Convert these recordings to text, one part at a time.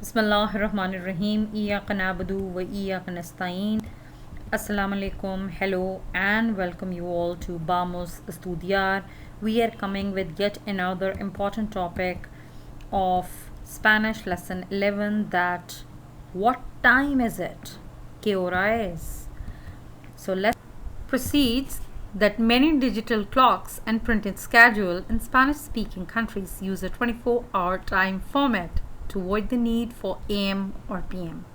Bismillahirrahmanirrahim. Iyaka na'budu wa iyaka nasta'in. Assalamu alaikum. Hello and welcome you all to Vamos a Estudiar. We are coming with yet another important topic of Spanish lesson 11, that what time is it? ¿Qué hora es? So let's proceed. That many digital clocks and printed schedule in Spanish-speaking countries use a 24-hour time format to avoid the need for AM or PM.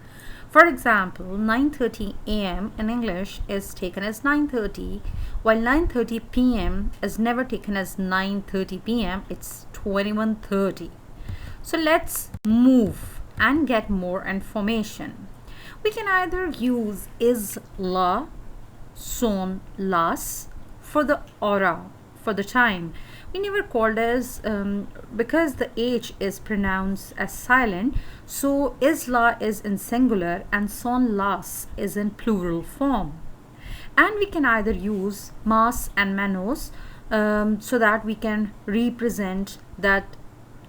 For example, 9:30 AM in English is taken as 9:30, while 9:30 PM is never taken as 9:30 PM, it's 21:30. So let's move and get more information. We can either use is la, son las for the hora, for the time. We never called as because the H is pronounced as silent, so isla is in singular and son las is in plural form. And we can either use más and menos so that we can represent that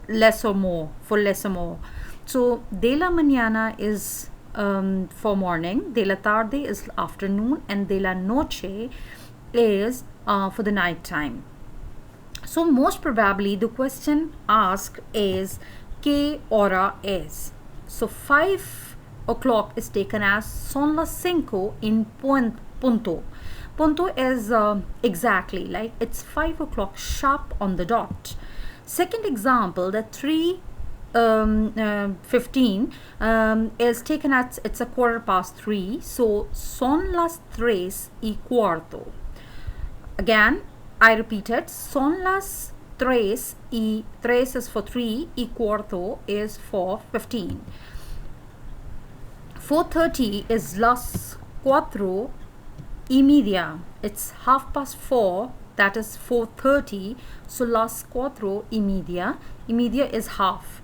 less or more, for less or more. So de la mañana is for morning, de la tarde is afternoon, and de la noche is for the night time. So most probably the question asked is ¿qué hora es? So 5 o'clock is taken as son las cinco in punto. Punto is exactly, like it's 5 o'clock sharp on the dot. Second example, the 3:15 is taken as it's a 3:15, so son las tres y cuarto. Again, I repeated, son las tres y tres is for 3 y cuarto is for 15. 4:30 is las cuatro y media. It's 4:30, that is 4:30. So las cuatro y media. Y media is half.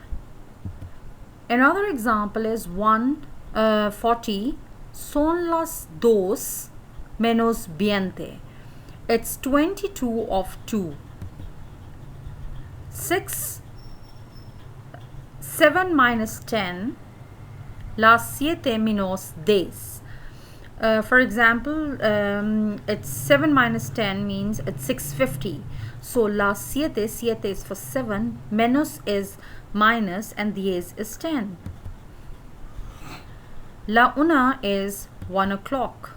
Another example is 1:40. Son las dos menos veinte. It's 22 of 2. 7 minus 10. Las siete menos diez. For example, it's 7 minus 10 means it's 6:50. So las siete is for 7, menos is minus, and diez is 10. La una is 1 o'clock.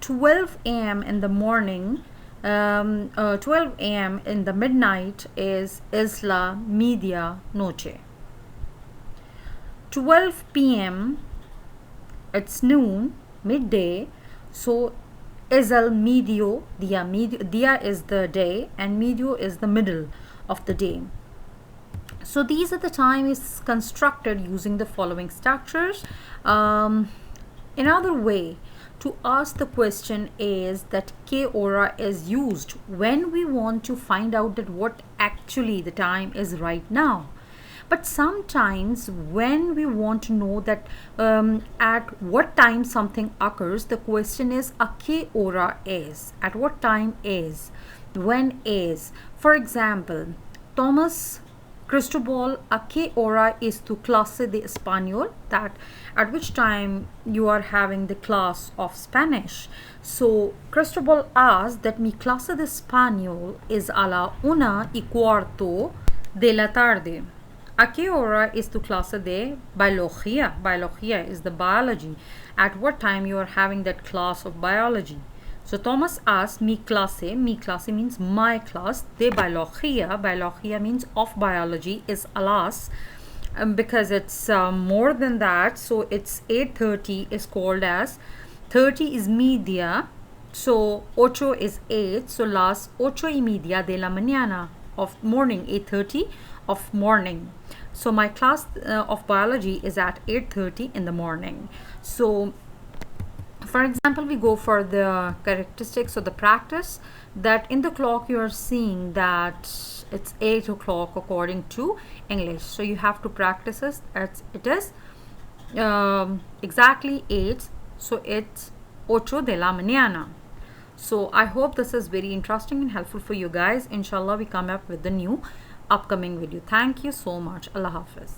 12 a.m. in the morning, 12 a.m. in the midnight is la medianoche. 12 p.m. it's noon, midday, so is el mediodía. Dia is the day and medio is the middle of the day. So these are the time is constructed using the following structures. Another way to ask the question is that ¿qué hora is used when we want to find out that what actually the time is right now. But sometimes when we want to know that at what time something occurs, the question is ¿a qué hora es? At what time is? When is? For example, Tomás, Cristóbal, ¿a qué hora es tu clase de español? That at which time you are having the class of Spanish. So Cristóbal asked that mi clase de español es a la 1:15 de la tarde. ¿A qué hora es tu clase de biología? Biología is the biology. At what time you are having that class of biology? So Tomás asked mi clase means my class, de biología. Biología means of biology is a las, because it's more than that. So it's 8:30 is called as 30 is media. So 8 is 8. So las 8:30 de la mañana of morning, 8:30 of morning. So my class of biology is at 8:30 in the morning. So for example, we go for the characteristics of the practice, that in the clock you are seeing that it's 8 o'clock according to English. So you have to practice it as it is exactly 8. So it's 8 de la mañana. So I hope this is very interesting and helpful for you guys. Inshallah, we come up with the new upcoming video. Thank you so much. Allah Hafiz.